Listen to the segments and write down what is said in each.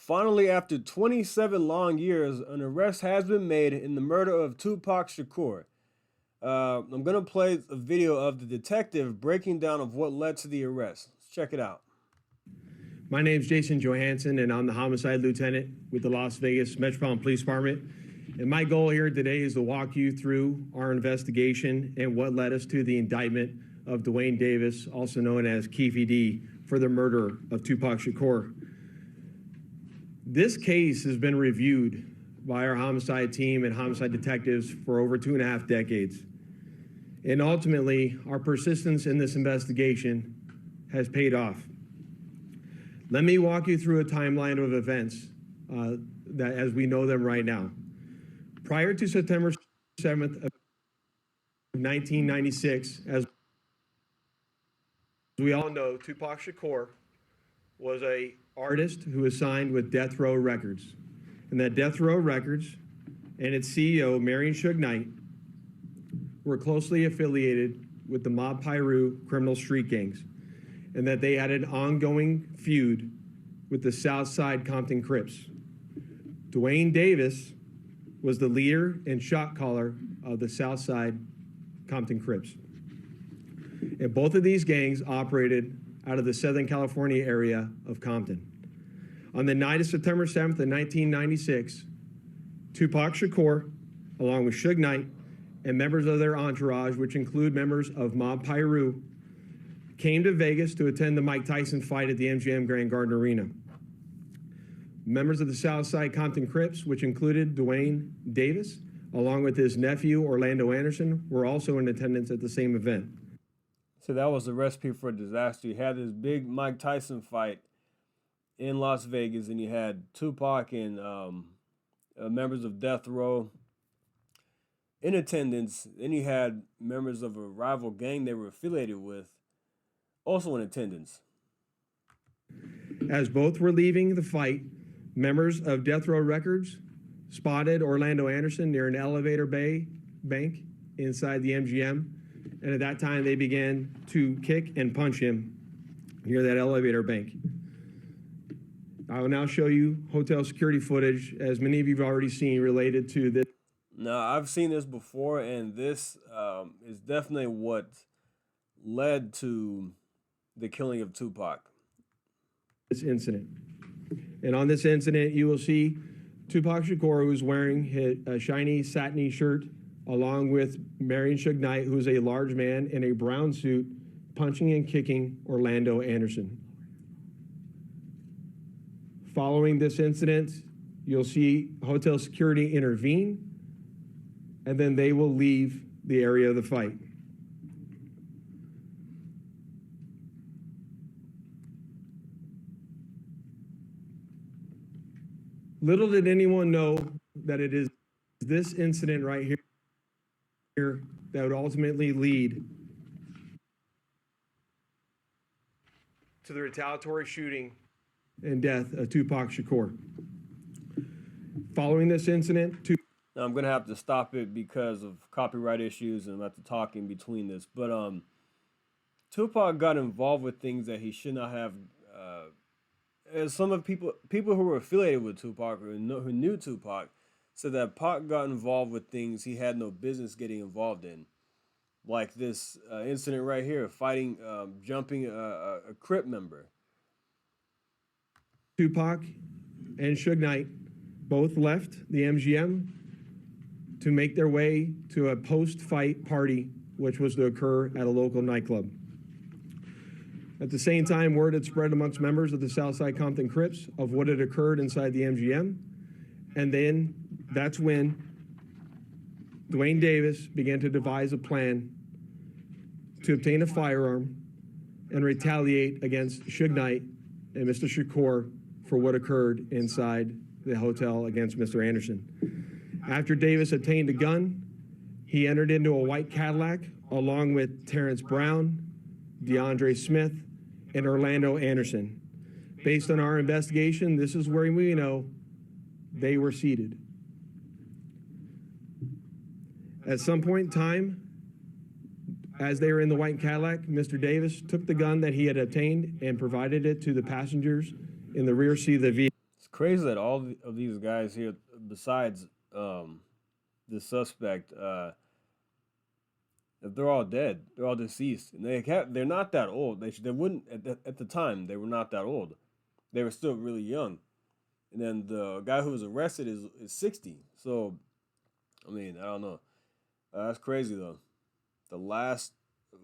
Finally, after 27 long years, an arrest has been made in the murder of Tupac Shakur. I'm going to play a video of the detective breaking down of what led to the arrest. Let's check it out. My name is Jason Johansson, and I'm the homicide lieutenant with the Las Vegas Metropolitan Police Department. And my goal here today is to walk you through our investigation and what led us to the indictment of Dwayne Davis, also known as Keefe D, for the murder of Tupac Shakur. This case has been reviewed by our homicide team and homicide detectives for over 2.5 decades. And ultimately, our persistence in this investigation has paid off. Let me walk you through a timeline of events that as we know them right now. Prior to September 7th of 1996, as we all know, Tupac Shakur was an artist who was signed with Death Row Records. And that Death Row Records and its CEO, Marion Suge Knight, were closely affiliated with the Mob Piru criminal street gangs, and that they had an ongoing feud with the Southside Compton Crips. Dwayne Davis was the leader and shot caller of the Southside Compton Crips. And both of these gangs operated out of the Southern California area of Compton. On the night of September 7th of 1996, Tupac Shakur, along with Suge Knight and members of their entourage, which include members of Mob Piru, came to Vegas to attend the Mike Tyson fight at the MGM Grand Garden Arena. Members of the Southside Compton Crips, which included Dwayne Davis, along with his nephew Orlando Anderson, were also in attendance at the same event. So that was a recipe for disaster. You had this big Mike Tyson fight in Las Vegas, and you had Tupac and members of Death Row in attendance. Then you had members of a rival gang they were affiliated with also in attendance. As both were leaving the fight, members of Death Row Records spotted Orlando Anderson near an elevator bank inside the MGM, and at that time they began to kick and punch him near that elevator bank. I will now show you hotel security footage, as many of you have already seen, related to this. Now, I've seen this before, and this is definitely what led to the killing of Tupac. This incident. And on this incident, you will see Tupac Shakur, who's wearing a shiny satiny shirt, along with Marion Suge Knight, who's a large man in a brown suit, punching and kicking Orlando Anderson. Following this incident, you'll see hotel security intervene, and then they will leave the area of the fight. Little did anyone know that it is this incident right here that would ultimately lead to the retaliatory shooting and death of Tupac Shakur. Following this incident, now, I'm going to have to stop it because of copyright issues, and I'm going to have to talk in between this. But Tupac got involved with things that he should not have. As some of people who were affiliated with Tupac or who knew Tupac said that Pac got involved with things he had no business getting involved in, like this incident right here, jumping a Crip member. Tupac and Suge Knight both left the MGM to make their way to a post-fight party, which was to occur at a local nightclub. At the same time, word had spread amongst members of the Southside Compton Crips of what had occurred inside the MGM. And then that's when Dwayne Davis began to devise a plan to obtain a firearm and retaliate against Suge Knight and Mr. Shakur for what occurred inside the hotel against Mr. Anderson. After Davis obtained a gun, he entered into a white Cadillac along with Terrence Brown, DeAndre Smith, and Orlando Anderson. Based on our investigation, this is where we know they were seated. At some point in time, as they were in the white Cadillac, Mr. Davis took the gun that he had obtained and provided it to the passengers in the rear seat of the vehicle. crazy that all of these guys here, besides the suspect, if they're all dead, they're all deceased, and they're not that old. They wouldn't at the time they were not that old. They were still really young. And then the guy who was arrested is 60. So, I mean, I don't know. That's crazy though. The last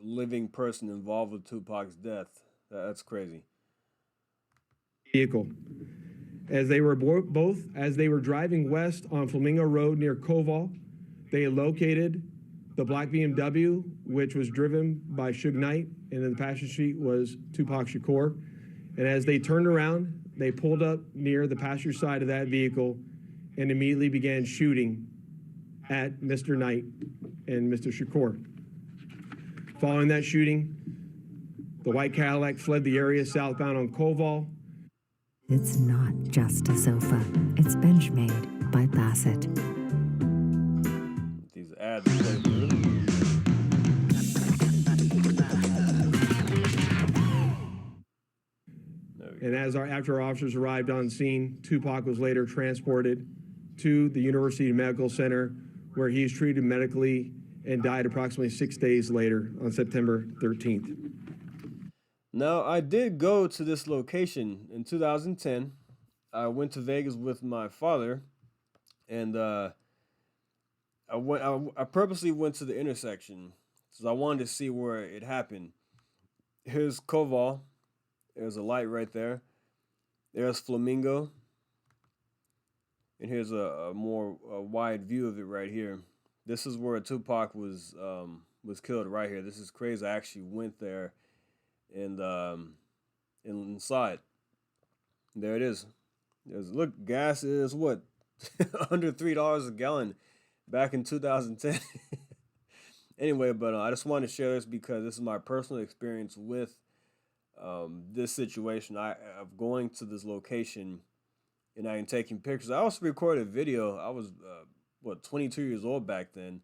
living person involved with Tupac's death. That's crazy. Vehicle. As they were as they were driving west on Flamingo Road near Koval, they located the black BMW, which was driven by Suge Knight, and in the passenger seat was Tupac Shakur. And as they turned around, they pulled up near the passenger side of that vehicle and immediately began shooting at Mr. Knight and Mr. Shakur. Following that shooting, the white Cadillac fled the area southbound on Koval. It's not just a sofa. It's Benchmade by Bassett. These ads play through. And after our officers arrived on scene, Tupac was later transported to the University Medical Center, where he was treated medically and died approximately 6 days later on September 13th. Now, I did go to this location in 2010. I went to Vegas with my father, and I purposely went to the intersection because I wanted to see where it happened. Here's Koval. There's a light right there. There's Flamingo. And here's a more wide view of it right here. This is where Tupac was killed right here. This is crazy. I actually went there and inside. There it is. Look, gas is what? Under $3 a gallon back in 2010. Anyway, but I just wanted to share this because this is my personal experience with this situation. Of going to this location and I am taking pictures. I also recorded a video. I was 22 years old back then,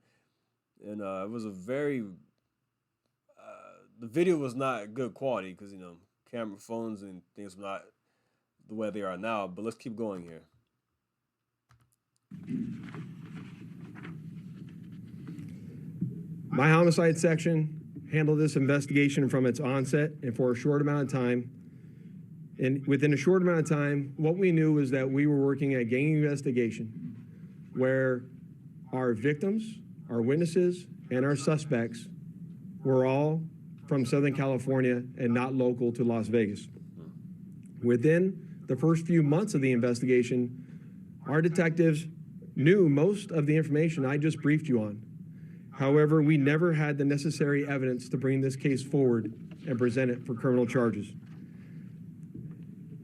and it was a very the video was not good quality because camera phones and things were not the way they are now. But let's keep going here. My homicide section handled this investigation from its onset and for a short amount of time. And within a short amount of time, what we knew was that we were working a gang investigation where our victims, our witnesses, and our suspects were all from Southern California and not local to Las Vegas. Within the first few months of the investigation, our detectives knew most of the information I just briefed you on. However, we never had the necessary evidence to bring this case forward and present it for criminal charges.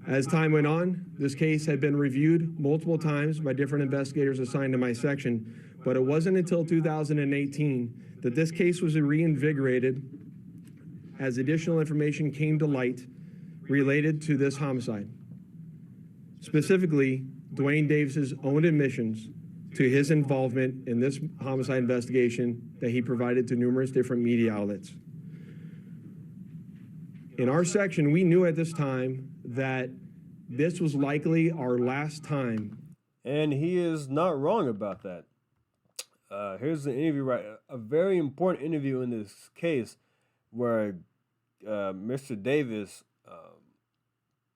As time went on, this case had been reviewed multiple times by different investigators assigned to my section, but it wasn't until 2018 that this case was reinvigorated as additional information came to light related to this homicide. Specifically, Dwayne Davis's own admissions to his involvement in this homicide investigation that he provided to numerous different media outlets. In our section, we knew at this time that this was likely our last time. And he is not wrong about that. Here's an interview, a very important interview in this case where Mr. Davis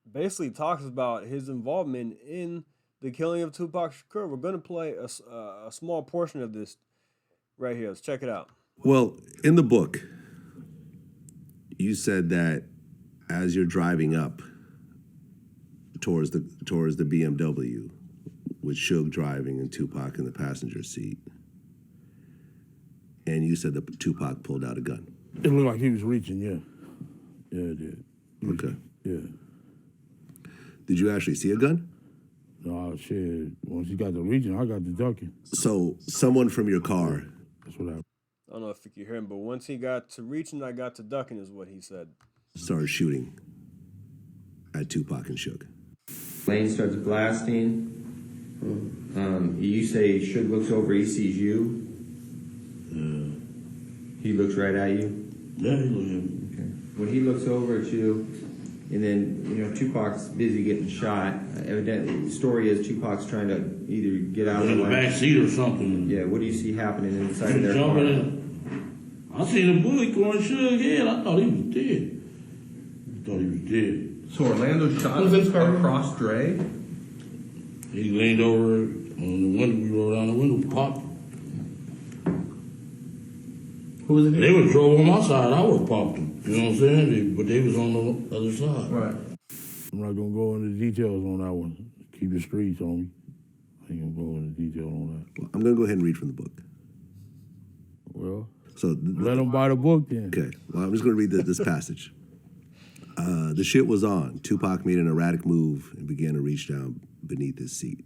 basically talks about his involvement in the killing of Tupac Shakur. We're going to play a small portion of this right here. Let's check it out. Well, in the book, you said that as you're driving up towards the BMW, with Suge driving and Tupac in the passenger seat, and you said that Tupac pulled out a gun. It looked like he was reaching, yeah. Yeah, it did. Okay. Yeah. Did you actually see a gun? No, shit. Once he got to reaching, I got to ducking. So someone from your car. That's what happened. I don't know if you can hear him, but once he got to reaching, I got to ducking is what he said. Started shooting at Tupac and Suge. Lane starts blasting. You say Suge looks over, he sees you. He looks right at you. Yeah, he looked at me. Okay. When he looks over at you, And then, Tupac's busy getting shot. Evidently, the story is Tupac's trying to either get out of In the the way. back seat or something. Yeah, what do you see happening inside of their Jumping car? in. I seen a bullet going Suge's head. I thought he was dead. So Orlando shot him across Dre? He leaned over on the window. We rolled down the window, popped. Who was it? They would drove on my side. I would have popped them. You know what I'm saying? But they was on the other side. Right. I'm not gonna go into details on that one. Keep the streets on me. I ain't gonna go into detail on that. Well, I'm going to go ahead and read from the book. Well, So let them buy the book then. Okay, well, I'm just going to read this passage. The shit was on. Tupac made an erratic move and began to reach down beneath his seat.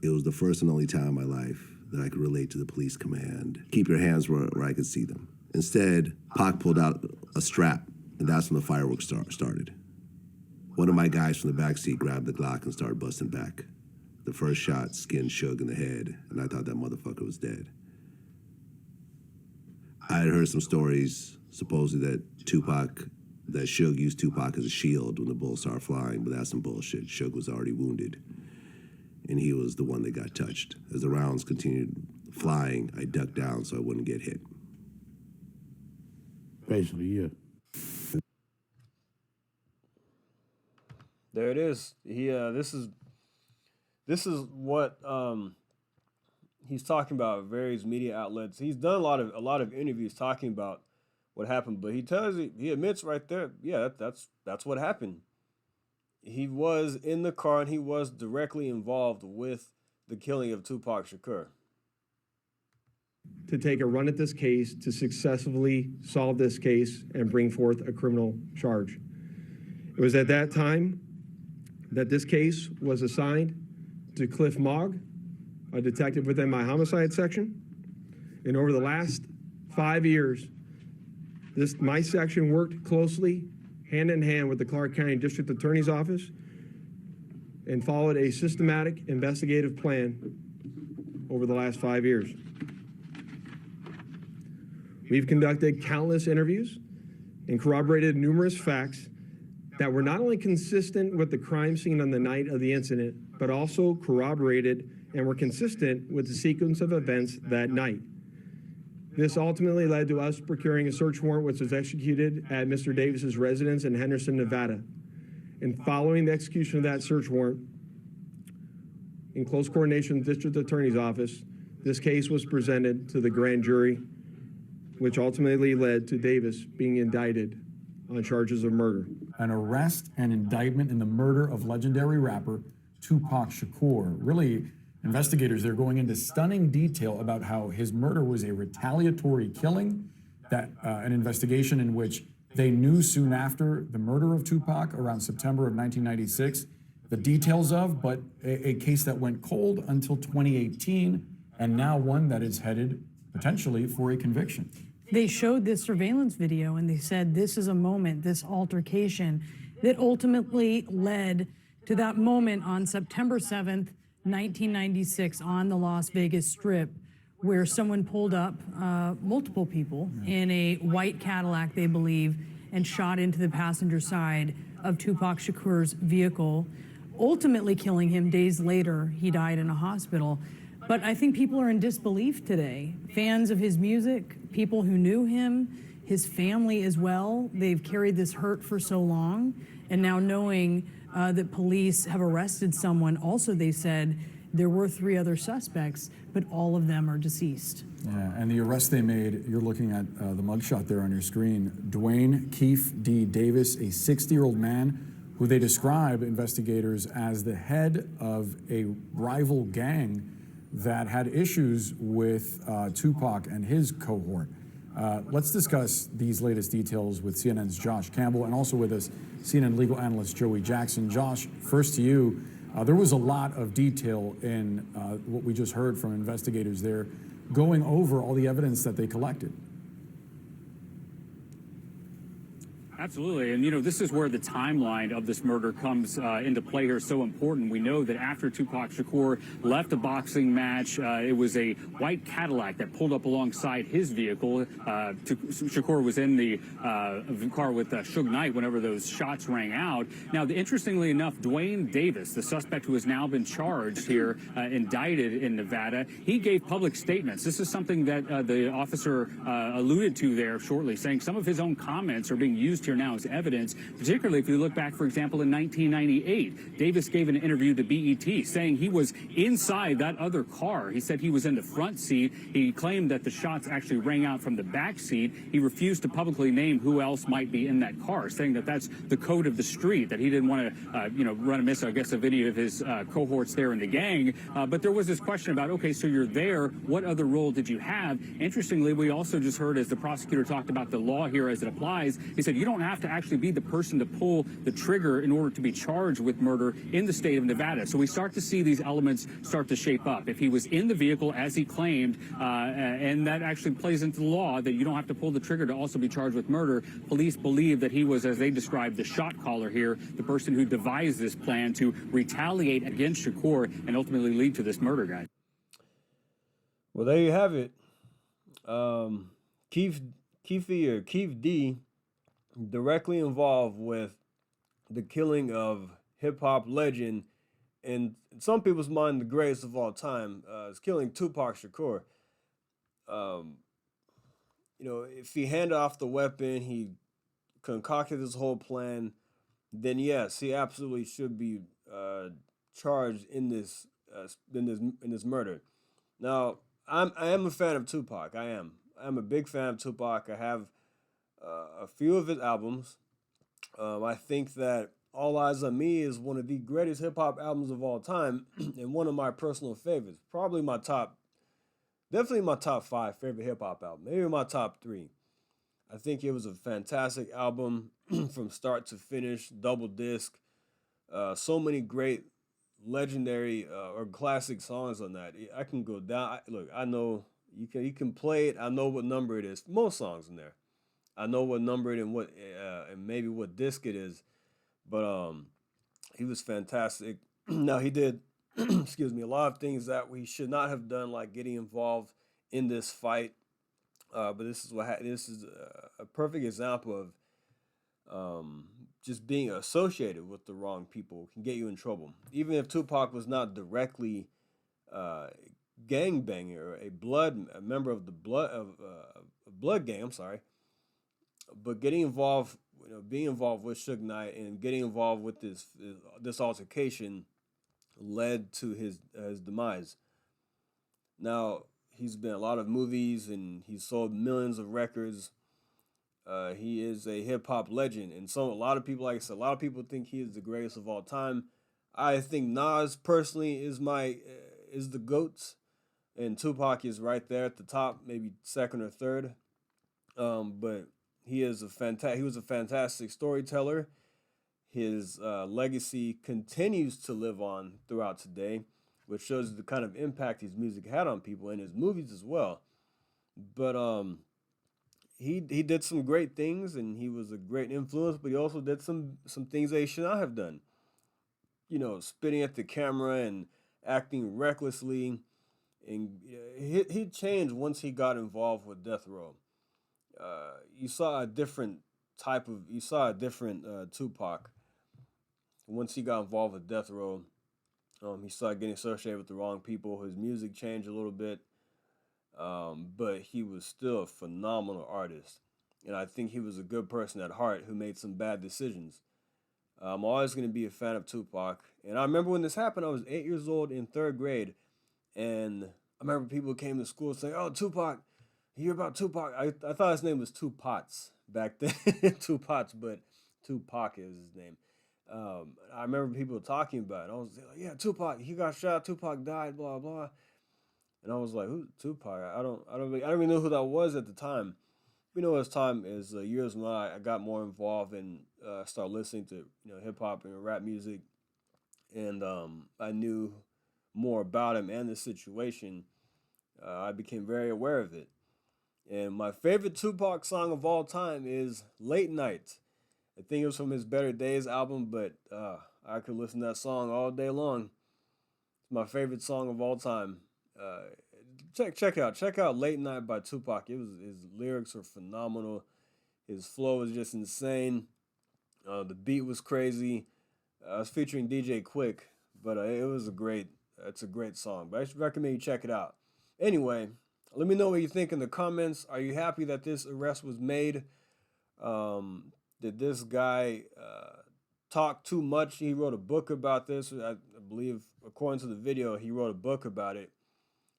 It was the first and only time in my life that I could relate to the police command, keep your hands where I could see them. Instead, Pac pulled out a strap, and that's when the fireworks started. One of my guys from the back seat grabbed the Glock and started busting back. The first shot skinned Suge in the head, and I thought that motherfucker was dead. I had heard some stories, supposedly that Suge used Tupac as a shield when the bullets started flying, but that's some bullshit. Suge was already wounded, and he was the one that got touched. As the rounds continued flying, I ducked down so I wouldn't get hit. Basically, yeah. There it is. This is what he's talking about at various media outlets. He's done a lot of interviews talking about what happened, but he admits right there, yeah, that's what happened. He was in the car and he was directly involved with the killing of Tupac Shakur. To take a run at this case, to successfully solve this case and bring forth a criminal charge. It was at that time that this case was assigned to Cliff Mogg, a detective within my homicide section. And over the last 5 years, my section worked closely, hand in hand with the Clark County District Attorney's Office and followed a systematic investigative plan over the last 5 years. We've conducted countless interviews and corroborated numerous facts that were not only consistent with the crime scene on the night of the incident, but also corroborated and were consistent with the sequence of events that night. This ultimately led to us procuring a search warrant which was executed at Mr. Davis's residence in Henderson, Nevada. And following the execution of that search warrant, in close coordination with the District Attorney's Office, this case was presented to the grand jury, which ultimately led to Davis being indicted on charges of murder. An arrest and indictment in the murder of legendary rapper Tupac Shakur. Really, investigators, they're going into stunning detail about how his murder was a retaliatory killing, that an investigation in which they knew soon after the murder of Tupac around September of 1996, the details of, but a case that went cold until 2018, and now one that is headed potentially for a conviction. They showed this surveillance video and they said this is a moment, this altercation, that ultimately led to that moment on September 7th, 1996 on the Las Vegas Strip, where someone pulled up, multiple people, in a white Cadillac, they believe, and shot into the passenger side of Tupac Shakur's vehicle, ultimately killing him. Days later, he died in a hospital. But I think people are in disbelief today. Fans of his music, people who knew him, his family as well. They've carried this hurt for so long. And now knowing that police have arrested someone, also they said there were 3 other suspects, but all of them are deceased. Yeah, and the arrest they made, you're looking at the mugshot there on your screen. Dwayne Keefe D. Davis, a 60-year-old man who they describe, investigators, as the head of a rival gang that had issues with Tupac and his cohort. Let's discuss these latest details with CNN's Josh Campbell, and also with us, CNN legal analyst Joey Jackson. Josh, first to you. There was a lot of detail in what we just heard from investigators there, going over all the evidence that they collected. Absolutely. And, this is where the timeline of this murder comes into play here. So important. We know that after Tupac Shakur left a boxing match, it was a white Cadillac that pulled up alongside his vehicle. Shakur was in the car with Suge Knight whenever those shots rang out. Now, interestingly enough, Dwayne Davis, the suspect who has now been charged here, indicted in Nevada, he gave public statements. This is something that the officer alluded to there shortly, saying some of his own comments are being used here now as evidence, particularly if you look back, for example, in 1998. Davis gave an interview to BET saying he was inside that other car. He said he was in the front seat. He claimed that the shots actually rang out from the back seat. He refused to publicly name who else might be in that car, saying that that's the code of the street, that he didn't want to, run amiss, I guess, of any of his cohorts there in the gang. But there was this question about, okay, so you're there. What other role did you have? Interestingly, we also just heard as the prosecutor talked about the law here as it applies, he said you don't have to actually be the person to pull the trigger in order to be charged with murder in the state of Nevada. So we start to see these elements start to shape up. If he was in the vehicle as he claimed, and that actually plays into the law that you don't have to pull the trigger to also be charged with murder, police believe that he was, as they described, the shot caller here, the person who devised this plan to retaliate against Shakur and ultimately lead to this murder, guys. Well, there you have it. Keefe D, directly involved with the killing of hip-hop legend, and in some people's mind, the greatest of all time, is killing Tupac Shakur. If he handed off the weapon, he concocted this whole plan, then yes, he absolutely should be charged in this murder. Now, I am a fan of Tupac. I'm a big fan of Tupac. I have a few of his albums. I think that All Eyes on Me is one of the greatest hip hop albums of all time, and one of my personal favorites. Definitely my top 5 favorite hip hop album. Maybe my top 3. I think it was a fantastic album from start to finish, double disc. So many great, legendary or classic songs on that. I can go down. Look, I know you can play it. I know what number it is. Most songs in there. I know what number it and and maybe what disc it is. But he was fantastic. Now he did, excuse me, a lot of things that we should not have done, like getting involved in this fight. But this is a perfect example of just being associated with the wrong people can get you in trouble. Even if Tupac was not directly gangbanger or a member of the blood gang. I'm sorry, but getting involved, being involved with Suge Knight and getting involved with this altercation led to his demise. Now, he's been in a lot of movies and he's sold millions of records. He is a hip hop legend, and a lot of people, like I said, a lot of people think he is the greatest of all time. I think Nas personally is the GOAT, and Tupac is right there at the top, maybe second or third. But he was a fantastic storyteller. His legacy continues to live on throughout today, which shows the kind of impact his music had on people and his movies as well. But he did some great things, and he was a great influence, but he also did some things that he should not have done. Spitting at the camera and acting recklessly. And he changed once he got involved with Death Row. You saw a different Tupac once he got involved with Death Row. He started getting associated with the wrong people. His music changed a little bit. But he was still a phenomenal artist. And I think he was a good person at heart who made some bad decisions. I'm always going to be a fan of Tupac. And I remember when this happened, I was 8 years old in 3rd grade. And I remember people came to school saying, "Oh, Tupac, you hear about Tupac?" I thought his name was Two Pots back then. Two Pots, but Tupac is his name. I remember people talking about it. I was like, "Yeah, Tupac, he got shot, Tupac died, blah, blah." And I was like, "Who's Tupac?" I don't even know who that was at the time. As years went on, I got more involved and started listening to hip hop and rap music, and I knew more about him and the situation. I became very aware of it. And my favorite Tupac song of all time is "Late Night." I think it was from his Better Days album, but I could listen to that song all day long. It's my favorite song of all time. Check out Late Night by Tupac. His lyrics are phenomenal. His flow is just insane. The beat was crazy. I was featuring DJ Quick, but it's a great song. But I should recommend you check it out. Anyway, let me know what you think in the comments. Are you happy that this arrest was made? Did this guy talk too much? He wrote a book about this. I believe, according to the video, he wrote a book about it.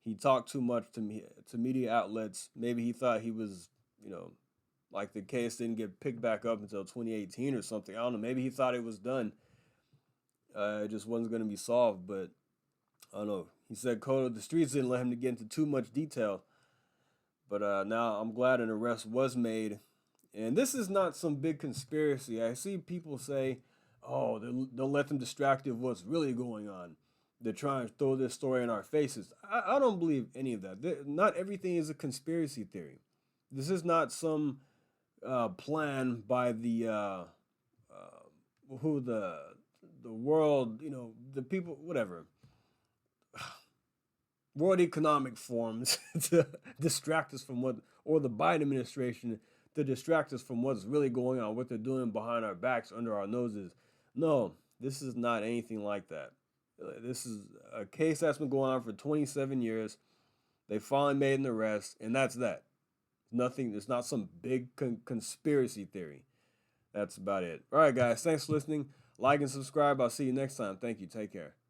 He talked too much to media outlets. Maybe he thought he was, like the case didn't get picked back up until 2018 or something. I don't know. Maybe he thought it was done. It just wasn't going to be solved. But I don't know. He said Code of the Streets didn't let him to get into too much detail. But now I'm glad an arrest was made. And this is not some big conspiracy. I see people say, oh, don't let them distract you of what's really going on. They're trying to throw this story in our faces. I don't believe any of that. Not everything is a conspiracy theory. This is not some plan by the world, the people, whatever. World Economic Forums to distract us from or the Biden administration to distract us from what's really going on, what they're doing behind our backs, under our noses. No, this is not anything like that. This is a case that's been going on for 27 years. They finally made an arrest, and that's that. Nothing. It's not some big conspiracy theory. That's about it. All right, guys. Thanks for listening. Like and subscribe. I'll see you next time. Thank you. Take care.